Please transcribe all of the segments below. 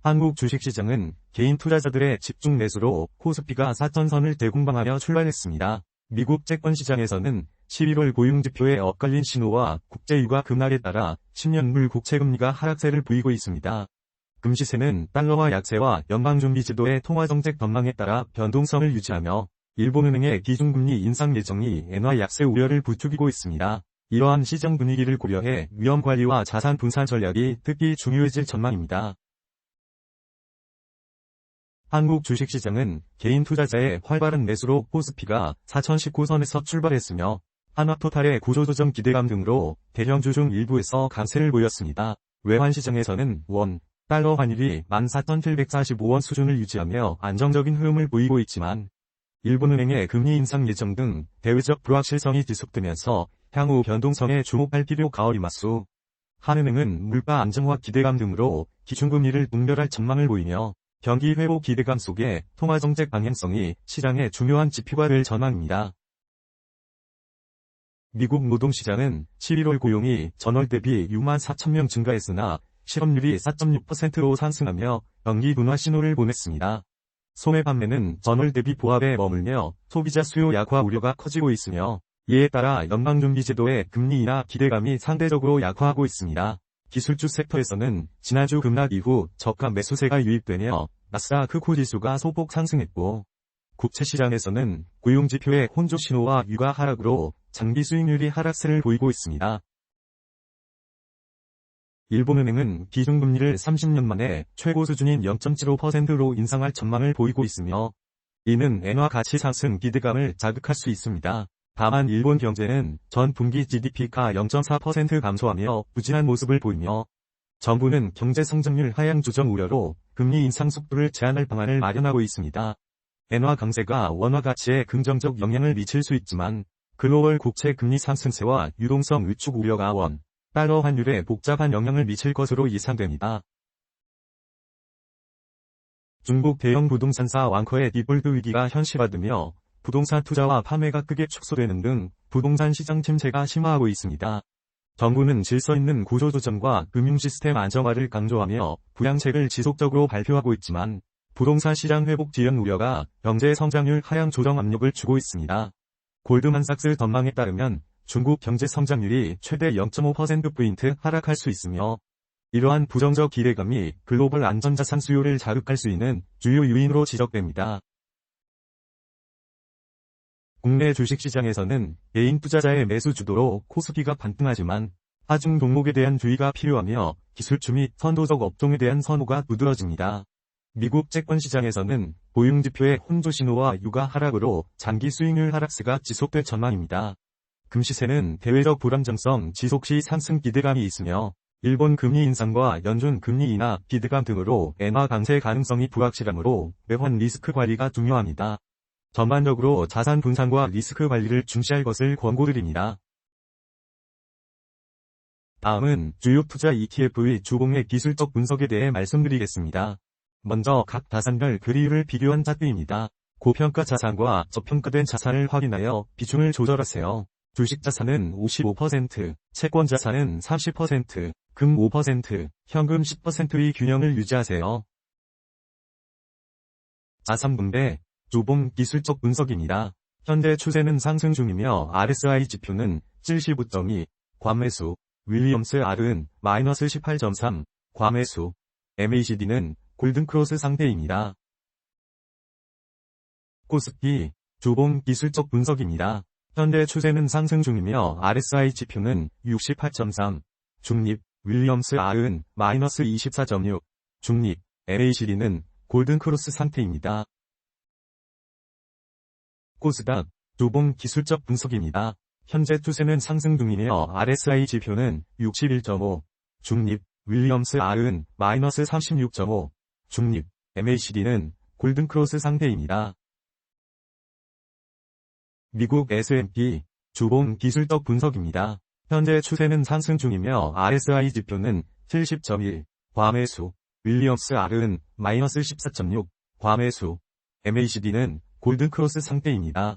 한국 주식시장은 개인 투자자들의 집중 매수로 코스피가 4천선을 대공방하며 출발했습니다. 미국 채권시장에서는 11월 고용지표의 엇갈린 신호와 국제유가 급락에 따라 10년물 국채금리가 하락세를 보이고 있습니다. 금시세는 달러화 약세와 연방준비제도의 통화정책 전망에 따라 변동성을 유지하며 일본은행의 기준금리 인상 예정이 엔화 약세 우려를 부추기고 있습니다. 이러한 시장 분위기를 고려해 위험관리와 자산 분산 전략이 특히 중요해질 전망입니다. 한국 주식시장은 개인 투자자의 활발한 매수로 코스피가 4019선에서 출발했으며 한화토탈의 구조조정 기대감 등으로 대형주 중 일부에서 강세를 보였습니다. 외환시장에서는 원, 달러 환율이 14,745원 수준을 유지하며 안정적인 흐름을 보이고 있지만 일본은행의 금리 인상 예정 등 대외적 불확실성이 지속되면서 향후 변동성에 주목할 필요가 어리마수. 한은행은 물가 안정화 기대감 등으로 기준금리를 동결할 전망을 보이며 경기 회복 기대감 속에 통화정책 방향성이 시장의 중요한 지표가 될 전망입니다. 미국 노동시장은 11월 고용이 전월 대비 6만 4천 명 증가했으나 실업률이 4.6%로 상승하며 경기 둔화 신호를 보냈습니다. 소매 판매는 전월 대비 보합에 머물며 소비자 수요 약화 우려가 커지고 있으며 이에 따라 연방준비제도의 금리 인하 기대감이 상대적으로 약화하고 있습니다. 기술주 섹터에서는 지난주 급락 이후 저가 매수세가 유입되며 나스닥 코지수가 소폭 상승했고 국채시장에서는 고용지표의 혼조 신호와 유가 하락으로 장기 수익률이 하락세를 보이고 있습니다. 일본은행은 기준금리를 30년 만에 최고 수준인 0.75%로 인상할 전망을 보이고 있으며 이는 엔화 가치 상승 기대감을 자극할 수 있습니다. 다만 일본 경제는 전 분기 GDP가 0.4% 감소하며 부진한 모습을 보이며 정부는 경제 성장률 하향 조정 우려로 금리 인상 속도를 제한할 방안을 마련하고 있습니다. 엔화 강세가 원화 가치에 긍정적 영향을 미칠 수 있지만 글로벌 국채 금리 상승세와 유동성 위축 우려가 원, 달러 환율에 복잡한 영향을 미칠 것으로 예상됩니다. 중국 대형 부동산사 왕커의 디폴트 위기가 현실화되며 부동산 투자와 판매가 크게 축소되는 등 부동산 시장 침체가 심화하고 있습니다. 정부는 질서 있는 구조조정과 금융시스템 안정화를 강조하며 부양책을 지속적으로 발표하고 있지만 부동산 시장 회복 지연 우려가 경제 성장률 하향 조정 압력을 주고 있습니다. 골드만삭스 전망에 따르면 중국 경제 성장률이 최대 0.5%포인트 하락할 수 있으며 이러한 부정적 기대감이 글로벌 안전자산 수요를 자극할 수 있는 주요 요인으로 지적됩니다. 국내 주식시장에서는 개인 투자자의 매수 주도로 코스피가 반등하지만 하중 종목에 대한 주의가 필요하며 기술주 및 선도적 업종에 대한 선호가 두드러집니다. 미국 채권시장에서는 고용지표의 혼조 신호와 유가 하락으로 장기 수익률 하락세가 지속될 전망입니다. 금시세는 대외적 불안정성 지속 시 상승 기대감이 있으며 일본 금리 인상과 연준 금리 인하 기대감 등으로 엔화 강세 가능성이 불확실하므로 외환 리스크 관리가 중요합니다. 전반적으로 자산 분산과 리스크 관리를 중시할 것을 권고드립니다. 다음은 주요 투자 ETF의 주봉의 기술적 분석에 대해 말씀드리겠습니다. 먼저 각 자산별 그리유를 비교한 차트입니다. 고평가 자산과 저평가된 자산을 확인하여 비중을 조절하세요. 주식 자산은 55%, 채권 자산은 30%, 금 5%, 현금 10%의 균형을 유지하세요. 자산 분배 주봉 기술적 분석입니다. 현재 추세는 상승 중이며 RSI 지표는 75.2, 과매수, 윌리엄스 R은 마이너스 18.3, 과매수, MACD는 골든크로스 상태입니다. 코스피 주봉 기술적 분석입니다. 현재 추세는 상승 중이며 RSI 지표는 68.3, 중립, 윌리엄스 R은 마이너스 24.6, 중립, MACD는 골든크로스 상태입니다. 코스닥 주봉 기술적 분석입니다. 현재 추세는 상승 중이며 RSI 지표는 61.5, 중립, 윌리엄스 R은 마이너스 36.5, 중립, MACD는 골든크로스 상태입니다. 미국 S&P 주봉 기술적 분석입니다. 현재 추세는 상승 중이며 RSI 지표는 70.1, 과매수, 윌리엄스 R은 마이너스 14.6, 과매수, MACD는 골든크로스 상태입니다.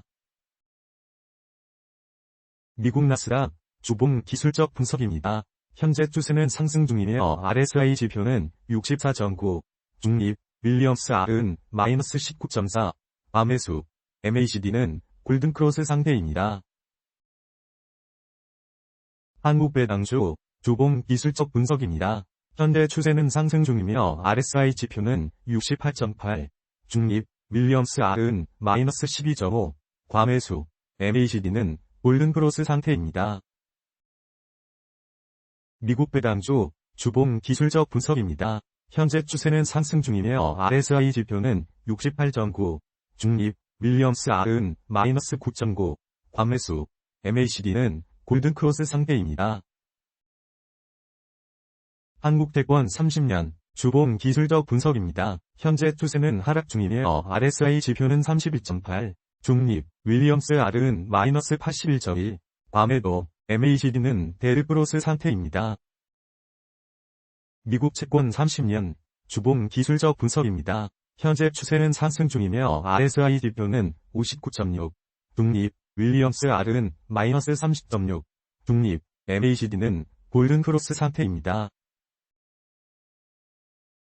미국 나스닥 주봉 기술적 분석입니다. 현재 추세는 상승 중이며 RSI 지표는 64.9, 중립, 윌리엄스 R은 마이너스 19.4, 과매수, MACD는 골든크로스 상태입니다. 한국배당주, 주봉 기술적 분석입니다. 현재 추세는 상승 중이며 RSI 지표는 68.8, 중립, 윌리엄스 R은 마이너스 12.5, 과매수, MACD는 골든크로스 상태입니다. 미국 배당주, 주봉 기술적 분석입니다. 현재 추세는 상승 중이며 RSI 지표는 68.9, 중립, 윌리엄스 R은 마이너스 9.9, 과매수, MACD는 골든크로스 상태입니다. 한국태권 30년, 주봉 기술적 분석입니다. 현재 추세는 하락 중이며 RSI 지표는 32.8, 중립, 윌리엄스 R은 마이너스 81.1, 과매도, MACD는 데드크로스 상태입니다. 미국 채권 30년, 주봉 기술적 분석입니다. 현재 추세는 상승 중이며 RSI 지표는 59.6, 중립, 윌리엄스 R은 마이너스 30.6, 중립, MACD는 골든크로스 상태입니다.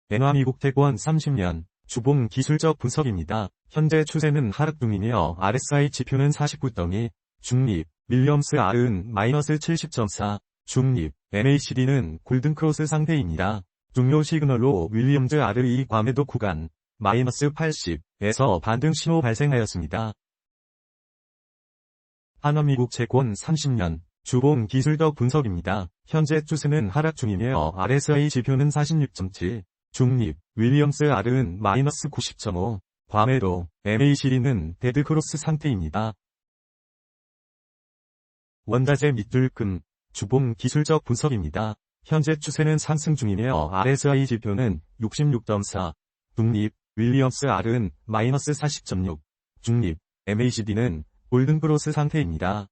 엔화 미국 채권 30년, 주봉 기술적 분석입니다. 현재 추세는 하락 중이며 RSI 지표는 49.2, 중립, 윌리엄스 R은 마이너스 70.4, 중립, MACD는 골든크로스 상태입니다. 중요 시그널로 윌리엄스 R의 과매도 구간, 마이너스 80에서 반등 신호 발생하였습니다. 한화미국 채권 30년, 주봉 기술적 분석입니다. 현재 추세는 하락 중이며 RSI 지표는 46.7, 중립, 윌리엄스 R은 마이너스 90.5, 과매도, MACD는 데드크로스 상태입니다. 원자재 밑줄금, 주봉 기술적 분석입니다. 현재 추세는 상승 중이며 RSI 지표는 66.4, 중립, 윌리엄스 R은 마이너스 40.6, 중립, MACD는 골든크로스 상태입니다.